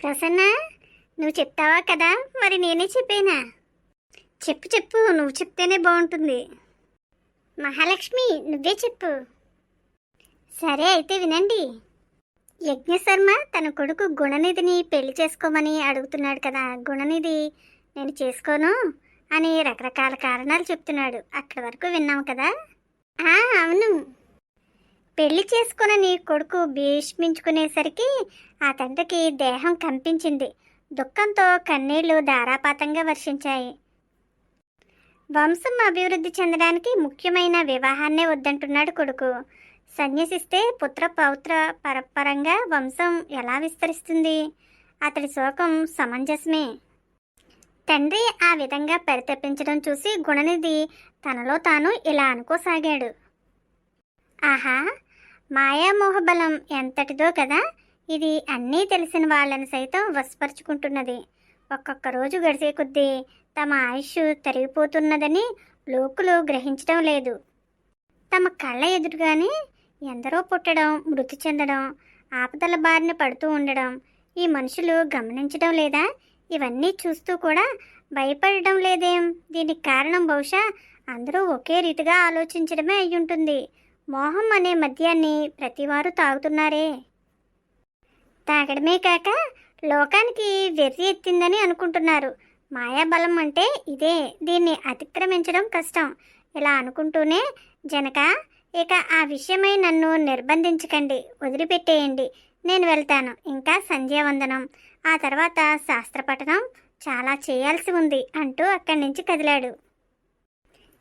ప్రసన్న, నువ్వు చెప్తావా కదా, మరి నేనే చెప్పేనా? చెప్పు చెప్పు, నువ్వు చెప్తేనే బాగుంటుంది. మహాలక్ష్మి, నువ్వే చెప్పు. సరే అయితే వినండి. యజ్ఞశర్మ తన కొడుకు గుణనిధిని పెళ్లి చేసుకోమని అడుగుతున్నాడు కదా. గుణనిధి నేను చేసుకోను అని రకరకాల కారణాలు చెప్తున్నాడు. అక్కడి వరకు విన్నాం కదా. అవును. పెళ్లి చేసుకునని కొడుకు భీష్మించుకునేసరికి ఆ తండ్రికి దేహం కంపించింది. దుఃఖంతో కన్నీళ్లు ధారాపాతంగా వర్షించాయి. వంశం అభివృద్ధి చెందడానికి ముఖ్యమైన వివాహాన్నే వద్దంటున్నాడు కొడుకు. సన్యసిస్తే పుత్ర పౌత్ర పరపరంగా వంశం ఎలా విస్తరిస్తుంది? అతడి శోకం సమంజసమే. తండ్రి ఆ విధంగా పరితపించడం చూసి గుణనిధి తనలో తాను ఇలా అనుకోసాగాడు. ఆహా, మాయామోహబలం ఎంతటిదో కదా. ఇది అన్నీ తెలిసిన వాళ్ళని సైతం వశపరుచుకుంటున్నది. ఒక్కొక్క రోజు గడిచే కొద్దీ తమ ఆయుష్ తరిగిపోతున్నదని లోకులు గ్రహించడం లేదు. తమ కళ్ళ ఎదురుగానే ఎందరో పుట్టడం, మృతి చెందడం, ఆపదల బారిన పడుతూ ఉండడం ఈ మనుషులు గమనించడం లేదా? ఇవన్నీ చూస్తూ కూడా భయపడడం లేదేం? దీనికి కారణం బహుశా అందరూ ఒకే రీతిగా ఆలోచించడమే అయ్యుంటుంది. మోహం అనే మద్యాన్ని ప్రతివారు తాగుతున్నారే. తాగడమే కాక లోకానికి వెర్రి ఎత్తిందని అనుకుంటున్నారు. మాయాబలం అంటే ఇదే. దీన్ని అతిక్రమించడం కష్టం. ఇలా అనుకుంటూనే జనక, ఇక ఆ విషయమై నన్ను నిర్బంధించకండి, వదిలిపెట్టేయండి. నేను వెళ్తాను. ఇంకా సంధ్యావందనం, ఆ తర్వాత శాస్త్రపఠనం చాలా చేయాల్సి ఉంది అంటూ అక్కడి నుంచి కదిలాడు.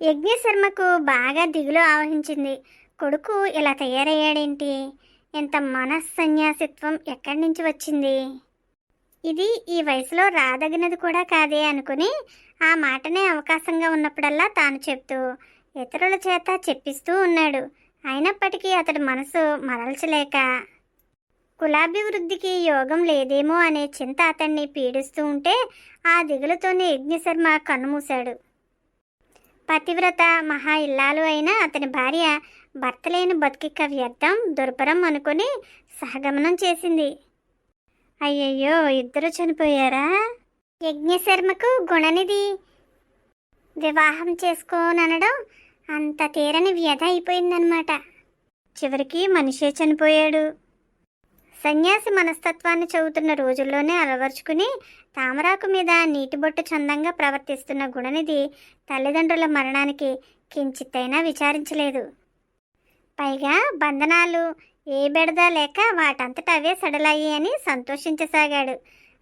యజ్ఞశర్మకు బాగా దిగులు ఆవహించింది. కొడుకు ఇలా తయారయ్యాడేంటి? ఇంత మనస్సన్యాసిత్వం ఎక్కడి నుంచి వచ్చింది? ఇది ఈ వయసులో రాదగినది కూడా కాదే అనుకుని ఆ మాటనే అవకాశంగా ఉన్నప్పుడల్లా తాను చెప్తూ ఇతరుల చేత చెప్పిస్తూ ఉన్నాడు. అయినప్పటికీ అతడి మనసు మరల్చలేక కులాభివృద్ధికి యోగం లేదేమో అనే చింత అతన్ని పీడిస్తూ ఉంటే ఆ దిగులుతోనే యజ్ఞశర్మ కన్నుమూశాడు. పతివ్రత మహా ఇల్లాలు అయిన అతని భార్య భర్త లేని బతికిక వ్యర్థం, దుర్భరం అనుకుని సహగమనం చేసింది. అయ్యయ్యో, ఇద్దరు చనిపోయారా? యజ్ఞశర్మకు గుణనిధి వివాహం చేసుకోననడం అంత తీరని వ్యధ అయిపోయిందనమాట. చివరికి మనిషే చనిపోయాడు. సన్యాసి మనస్తత్వాన్ని చదువుతున్న రోజుల్లోనే అలవర్చుకుని తామరాకు మీద నీటి బొట్టు చందంగా ప్రవర్తిస్తున్న గుణనిధి తల్లిదండ్రుల మరణానికి కించిత్తైనా విచారించలేదు. పైగా బంధనాలు ఏ బెడద లేక వాటంతట అవే సడలాయి అని సంతోషించసాగాడు.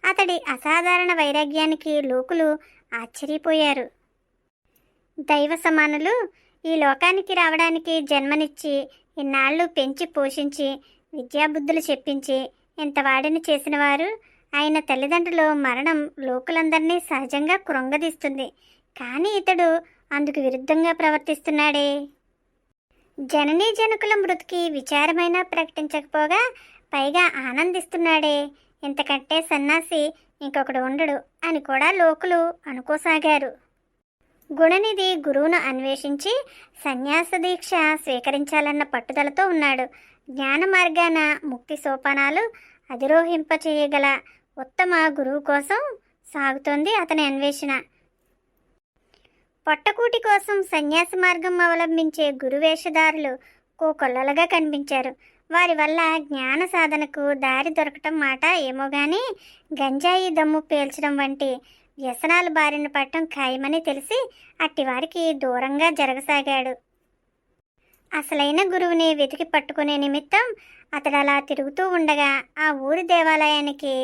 అతడి అసాధారణ వైరాగ్యానికి లోకులు ఆశ్చర్యపోయారు. దైవ సమానులు ఈ లోకానికి రావడానికి జన్మనిచ్చి ఇన్నాళ్ళు పెంచి పోషించి విద్యాబుద్ధులు చెప్పించి ఇంతవాడిని చేసిన వారు ఆయన తల్లిదండ్రులు మరణం లోకులందరినీ సహజంగా కృంగదీస్తుంది. కానీ ఇతడు అందుకు విరుద్ధంగా ప్రవర్తిస్తున్నాడే. జననీ జనకుల మృతికి విచారమైనా ప్రకటించకపోగా పైగా ఆనందిస్తున్నాడే. ఇంతకంటే సన్నాసి ఇంకొకడు ఉండడు అని కూడా లోకులు అనుకోసాగారు. గుణనిధి గురువును అన్వేషించి సన్యాస దీక్ష స్వీకరించాలన్న పట్టుదలతో ఉన్నాడు. జ్ఞాన మార్గాన ముక్తి సోపానాలు అధిరోహింపచేయగల ఉత్తమ గురువు కోసం సాగుతోంది అతని అన్వేషణ. పొట్టకూటి కోసం సన్యాసి మార్గం అవలంబించే గురువేషధారులు కోకొల్లలుగా కనిపించారు. వారి వల్ల జ్ఞాన సాధనకు దారి దొరకటం మాట ఏమో గాని గంజాయి దమ్ము పేల్చడం వంటి వ్యసనాలు బారిన పడటం ఖాయమని తెలిసి అట్టివారికి దూరంగా జరగసాగాడు. అసలైన గురువుని వెతికి పట్టుకునే నిమిత్తం అతడు అలా తిరుగుతూ ఉండగా ఆ ఊరి దేవాలయానికి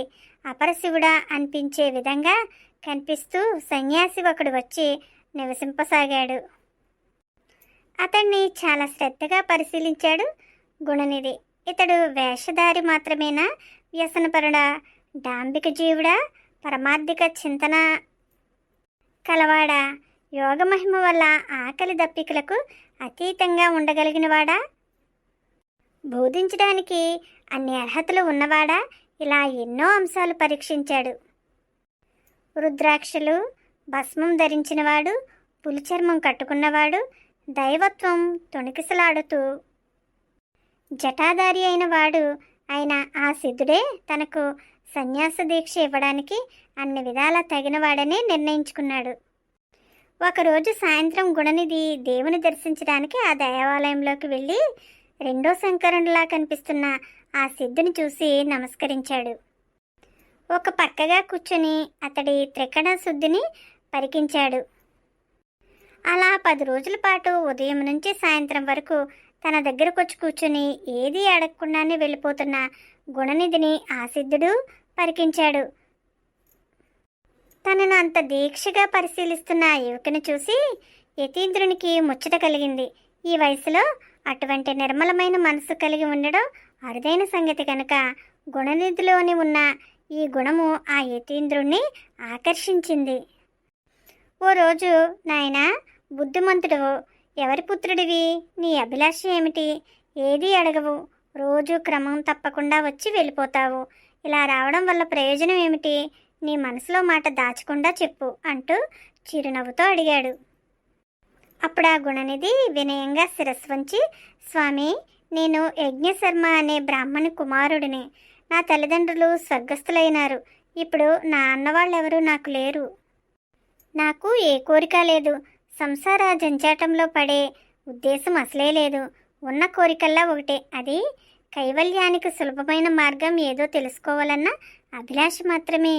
అపరశివుడా అనిపించే విధంగా కనిపిస్తూ సన్యాసి ఒకడు వచ్చి నివసింపసాగాడు. అతన్ని చాలా శ్రద్ధగా పరిశీలించాడు గుణనిధి. ఇతడు వేషధారి మాత్రమేనా? వ్యసనపరుడా? డాంబిక జీవుడా? పరమార్థిక చింతన కలవాడా? యోగమహిమ వల్ల ఆకలి దప్పికలకు అతీతంగా ఉండగలిగినవాడా? బోధించడానికి అన్ని అర్హతలు ఉన్నవాడా? ఇలా ఎన్నో అంశాలు పరీక్షించాడు. రుద్రాక్షలు భస్మం ధరించినవాడు, పులిచర్మం కట్టుకున్నవాడు, దైవత్వం తొణికిసలాడుతూ జటాధారి అయిన వాడు అయిన ఆ సిద్ధుడే తనకు సన్యాస దీక్ష ఇవ్వడానికి అన్ని విధాలా తగినవాడని నిర్ణయించుకున్నాడు. ఒకరోజు సాయంత్రం గుణనిధి దేవుని దర్శించడానికి ఆ దేవాలయంలోకి వెళ్ళి రెండో శంకరునిలా కనిపిస్తున్న ఆ సిద్ధుని చూసి నమస్కరించాడు. ఒక పక్కగా కూర్చొని అతడి త్రికణ శుద్ధిని పరికించాడు. అలా 10 రోజుల పాటు ఉదయం నుంచి సాయంత్రం వరకు తన దగ్గరకు వచ్చి కూర్చొని ఏదీ అడగకుండానే వెళ్ళిపోతున్న గుణనిధిని ఆ సిద్ధుడు పరికించాడు. తనను అంత దీక్షగా పరిశీలిస్తున్న ఆ యువకుని చూసి యతీంద్రునికి ముచ్చట కలిగింది. ఈ వయసులో అటువంటి నిర్మలమైన మనసు కలిగి ఉండడం అరుదైన సంగతి కనుక గుణనిధిలోని ఉన్న ఈ గుణము ఆ యతీంద్రుణ్ణి ఆకర్షించింది. ఓ రోజు, నాయనా బుద్ధిమంతుడు, ఎవరి పుత్రుడివి? నీ అభిలాష ఏమిటి? ఏదీ అడగవు, రోజు క్రమం తప్పకుండా వచ్చి వెళ్ళిపోతావు. ఇలా రావడం వల్ల ప్రయోజనం ఏమిటి? నీ మనసులో మాట దాచకుండా చెప్పు అంటూ చిరునవ్వుతో అడిగాడు. అప్పుడు ఆ గుణనిధి వినయంగా శిరస్సు వంచి, స్వామి, నేను యజ్ఞశర్మ అనే బ్రాహ్మణి కుమారుడిని. నా తల్లిదండ్రులు స్వర్గస్థులైనారు. ఇప్పుడు నా అన్నవాళ్ళెవరూ నాకు లేరు. నాకు ఏ కోరిక లేదు. సంసార జంచాటంలో పడే ఉద్దేశం అసలే లేదు. ఉన్న కోరికల్లా ఒకటే, అది కైవల్యానికి సులభమైన మార్గం ఏదో తెలుసుకోవాలన్న అభిలాష మాత్రమే.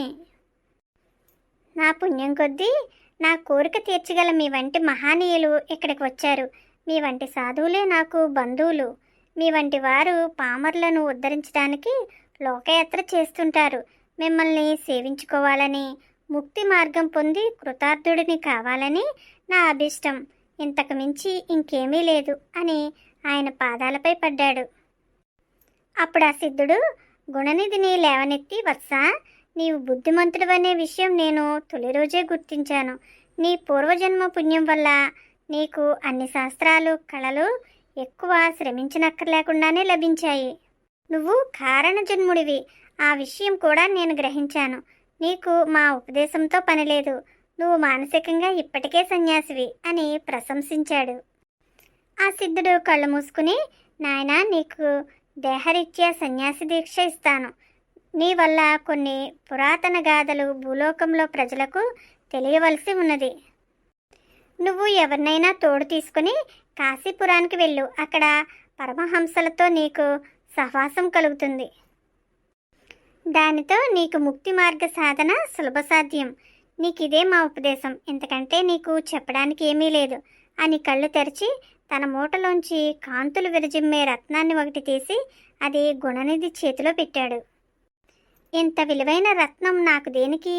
నా పుణ్యం కొద్దీ నా కోరిక తీర్చగల మీ వంటి మహానీయులు ఇక్కడికి వచ్చారు. మీ వంటి సాధువులే నాకు బంధువులు. మీ వంటి వారు పామరులను ఉద్ధరించడానికి లోకయాత్ర చేస్తుంటారు. మిమ్మల్ని సేవించుకోవాలని, ముక్తి మార్గం పొంది కృతార్థుడిని కావాలని నా అభిష్టం. ఇంతకు మించి ఇంకేమీ లేదు అని ఆయన పాదాలపై పడ్డాడు. అప్పుడు ఆ సిద్ధుడు గుణనిధిని లేవనెత్తి, వత్సా, నీవు బుద్ధిమంతుడివనే విషయం నేను తొలి రోజే గుర్తించాను. నీ పూర్వజన్మ పుణ్యం వల్ల నీకు అన్ని శాస్త్రాలు, కళలు ఎక్కువ శ్రమించనక్కర్లేకుండానే లభించాయి. నువ్వు కారణజన్ముడివి. ఆ విషయం కూడా నేను గ్రహించాను. నీకు మా ఉపదేశంతో పనిలేదు. నువ్వు మానసికంగా ఇప్పటికే సన్యాసివి అని ప్రశంసించాడు. ఆ సిద్ధుడు కళ్ళు మూసుకుని, నాయనా, నీకు దేహరీత్యా సన్యాసి దీక్ష ఇస్తాను. నీ వల్ల కొన్ని పురాతన గాథలు భూలోకంలో ప్రజలకు తెలియవలసి ఉన్నది. నువ్వు ఎవరినైనా తోడు తీసుకుని కాశీపురానికి వెళ్ళు. అక్కడ పరమహంసలతో నీకు సహవాసం కలుగుతుంది. దానితో నీకు ముక్తి మార్గ సాధన సులభ సాధ్యం. నీకిదే మా ఉపదేశం. ఇంతకంటే నీకు చెప్పడానికి ఏమీ లేదు అని కళ్ళు తెరిచి తన మూటలోంచి కాంతులు విరజిమ్మే రత్నాన్ని ఒకటి తీసి అది గుణనిధి చేతిలో పెట్టాడు. ఇంత విలువైన రత్నం నాకు దేనికి?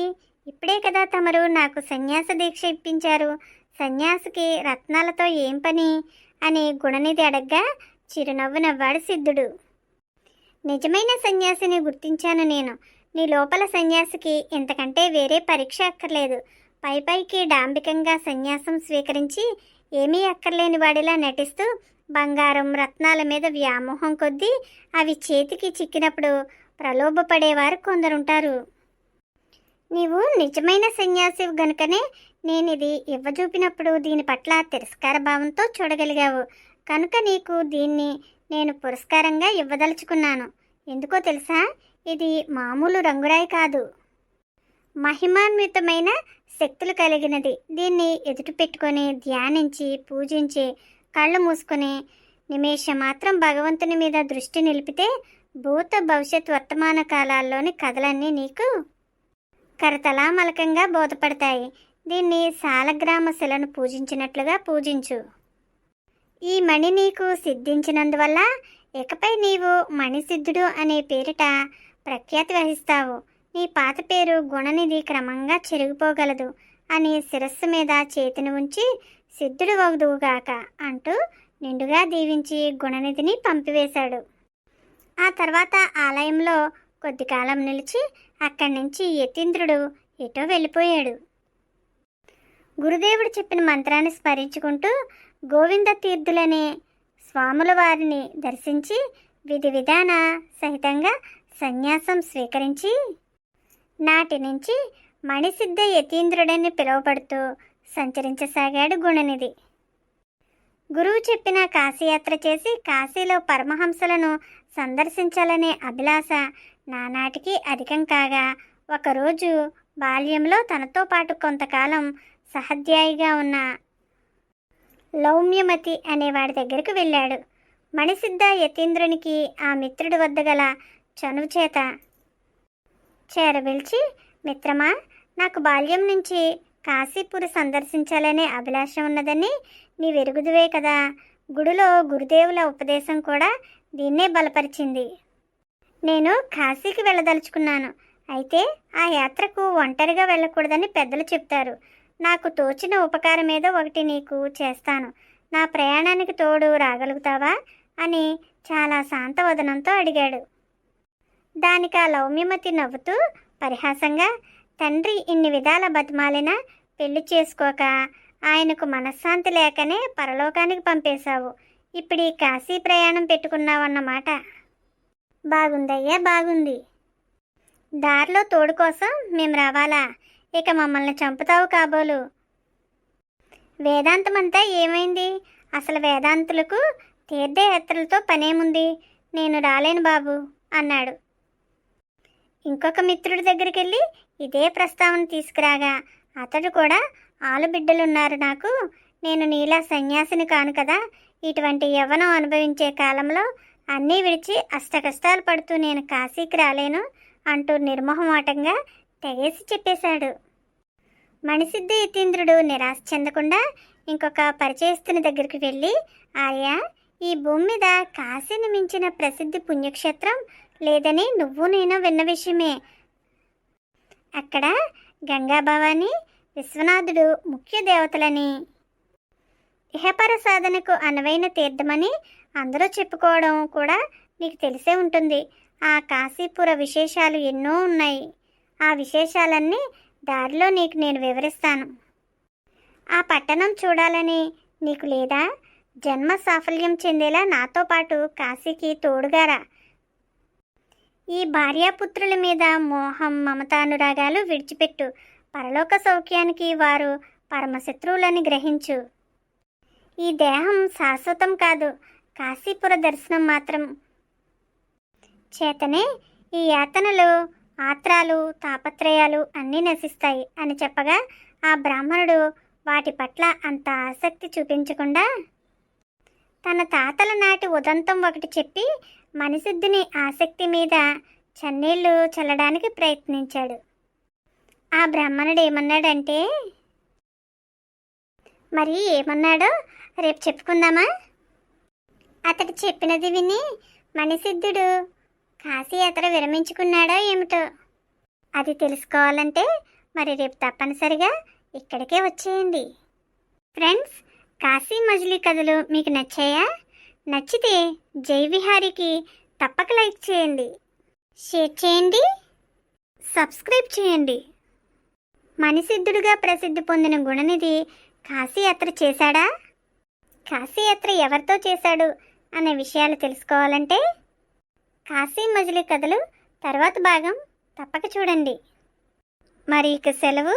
ఇప్పుడే కదా తమరు నాకు సన్యాస దీక్ష ఇప్పించారు. సన్యాసికి రత్నాలతో ఏం పని అని గుణనిధి అడగ్గా చిరునవ్వు నవ్వాడు సిద్ధుడు. నిజమైన సన్యాసిని గుర్తించాను నేను. నీ లోపల సన్యాసికి ఇంతకంటే వేరే పరీక్ష అక్కర్లేదు. పైపైకి డాంబికంగా సన్యాసం స్వీకరించి ఏమీ అక్కర్లేని వాడిలా నటిస్తూ బంగారం, రత్నాల మీద వ్యామోహం కొద్దీ అవి చేతికి చిక్కినప్పుడు ప్రలోభపడేవారు కొందరుంటారు. నీవు నిజమైన సన్యాసి గనుకనే నేనిది ఇవ్వజూపినప్పుడు దీని పట్ల తిరస్కార భావంతో చూడగలిగావు. కనుక నీకు దీన్ని నేను పురస్కారంగా ఇవ్వదలుచుకున్నాను. ఎందుకో తెలుసా? ఇది మామూలు రంగురాయి కాదు, మహిమాన్వితమైన శక్తులు కలిగినది. దీన్ని ఎదుటి పెట్టుకొని ధ్యానించి పూజించి కళ్ళు మూసుకొని నిమేషం మాత్రం భగవంతుని మీద దృష్టి నిలిపితే భూత భవిష్యత్ వర్తమాన కాలాల్లోని కథలన్నీ నీకు కరతలామలకంగా బోధపడతాయి. దీన్ని సాలగ్రామ శిలను పూజించినట్లుగా పూజించు. ఈ మణి నీకు సిద్ధించినందువల్ల ఇకపై నీవు మణిసిద్ధుడు అనే పేరిట ప్రఖ్యాతి వహిస్తావు. నీ పాత పేరు గుణనిధి క్రమంగా చెరిగిపోగలదు అని శిరస్సు మీద చేతిని ఉంచి సిద్ధుడు వగుదువుగాక అంటూ నిండుగా దీవించి గుణనిధిని పంపివేశాడు. ఆ తర్వాత ఆలయంలో కొద్ది కాలం నిలిచి అక్కడి నుంచి యతీంద్రుడు ఎటో వెళ్ళిపోయాడు. గురుదేవుడు చెప్పిన మంత్రాన్ని స్మరించుకుంటూ గోవింద తీర్థులనే స్వాముల వారిని దర్శించి విధి విధాన సహితంగా సన్యాసం స్వీకరించి నాటి నుంచి మణిసిద్ధ యతీంద్రుడని పిలువబడుతూ సంచరించసాగాడు గుణనిధి. గురువు చెప్పిన కాశీయాత్ర చేసి కాశీలో పరమహంసలను సందర్శించాలనే అభిలాష నానాటికి అధికం కాగా ఒకరోజు బాల్యంలో తనతో పాటు కొంతకాలం సహధ్యాయిగా ఉన్న లౌమ్యమతి అనేవాడి దగ్గరకు వెళ్ళాడు. మణిసిద్ధ యతీంద్రునికి ఆ మిత్రుడి వద్ద గల చనువు చేత చేరబిల్చి, మిత్రమా, నాకు బాల్యం నుంచి కాశీపురి సందర్శించాలనే అభిలాష ఉన్నదని నీవెరుగుదువే కదా. గుడిలో గురుదేవుల ఉపదేశం కూడా దీన్నే బలపరిచింది. నేను కాశీకి వెళ్ళదలుచుకున్నాను. అయితే ఆ యాత్రకు ఒంటరిగా వెళ్ళకూడదని పెద్దలు చెప్తారు. నాకు తోచిన ఉపకారం ఏదో ఒకటి నీకు చేస్తాను. నా ప్రయాణానికి తోడు రాగలుగుతావా అని చాలా శాంతవదనంతో అడిగాడు. దానికి ఆ లౌమ్యమతి నవ్వుతూ పరిహాసంగా, తండ్రి ఇన్ని విధాల బతిమాలినా పెళ్లి చేసుకోక ఆయనకు మనశ్శాంతి లేకనే పరలోకానికి పంపేశావు. ఇప్పుడు ఈ కాశీ ప్రయాణం పెట్టుకున్నావన్నమాట. బాగుందయ్యా, బాగుంది. దారిలో తోడు కోసం మేము రావాలా? ఇక మమ్మల్ని చంపుతావు కాబోలు. వేదాంతమంతా ఏమైంది? అసలు వేదాంతులకు తీర్థయాత్రలతో పనేముంది? నేను రాలేను బాబు అన్నాడు. ఇంకొక మిత్రుడి దగ్గరికి వెళ్ళి ఇదే ప్రస్తావన తీసుకురాగా, అతడు కూడా ఆలుబిడ్డలున్నారు నాకు, నేను నీలా సన్యాసిని కాను కదా, ఇటువంటి యవ్వనం అనుభవించే కాలంలో అన్నీ విడిచి అష్టకష్టాలు పడుతూ నేను కాశీకి రాలేను అంటూ నిర్మోహమాటంగా తెగేసి చెప్పేశాడు. మణిసిద్ధ యతీంద్రుడు నిరాశ చెందకుండా ఇంకొక పరిచయస్తుని దగ్గరికి వెళ్ళి, ఆర్య, ఈ భూమి మీద కాశీని మించిన ప్రసిద్ధి పుణ్యక్షేత్రం లేదని నువ్వు నేను విన్న విషయమే. అక్కడ గంగాభవాని, విశ్వనాథుడు ముఖ్య దేవతలని, ఇహపర సాధనకు అనువైన తీర్థమని అందరూ చెప్పుకోవడం కూడా నీకు తెలిసే ఉంటుంది. ఆ కాశీపుర విశేషాలు ఎన్నో ఉన్నాయి. ఆ విశేషాలన్నీ దారిలో నీకు నేను వివరిస్తాను. ఆ పట్టణం చూడాలని నీకు లేదా? జన్మ సాఫల్యం చెందేలా నాతో పాటు కాశీకి తోడుగారా. ఈ భార్యాపుత్రుల మీద మోహం, మమతానురాగాలు విడిచిపెట్టు. పరలోక సౌఖ్యానికి వారు పరమశత్రువులని గ్రహించు. ఈ దేహం శాశ్వతం కాదు, కాశీపుర దర్శనం మాత్రం చేతనే ఈ యాతనలు, ఆత్రాలు, తాపత్రయాలు అన్నీ నశిస్తాయి అని చెప్పగా ఆ బ్రాహ్మణుడు వాటి పట్ల అంత ఆసక్తి చూపించకుండా తన తాతల నాటి ఉదంతం ఒకటి చెప్పి మణిసిద్ధుని ఆసక్తి మీద చన్నీళ్లు చల్లడానికి ప్రయత్నించాడు. ఆ బ్రాహ్మణుడు ఏమన్నాడంటే, మరి ఏమన్నాడో రేపు చెప్పుకుందామా? అతడు చెప్పినది విని మణిసిద్ధుడు కాశీయాత్ర విరమించుకున్నాడో ఏమిటో. అది తెలుసుకోవాలంటే మరి రేపు తప్పనిసరిగా ఇక్కడికే వచ్చేయండి. ఫ్రెండ్స్, కాశీ మజిలీ కథలు మీకు నచ్చాయా? నచ్చితే జై విహారీకి తప్పక లైక్ చేయండి, షేర్ చేయండి, సబ్స్క్రైబ్ చేయండి. మణిసిద్ధుడుగా ప్రసిద్ధి పొందిన గుణనిధి కాశీయాత్ర చేశాడా? కాశీయాత్ర ఎవరితో చేశాడు అనే విషయాలు తెలుసుకోవాలంటే కాశీ మజిలీ కథలు తర్వాత భాగం తప్పక చూడండి. మరి ఇక సెలవు.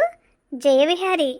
జయ విహారీ.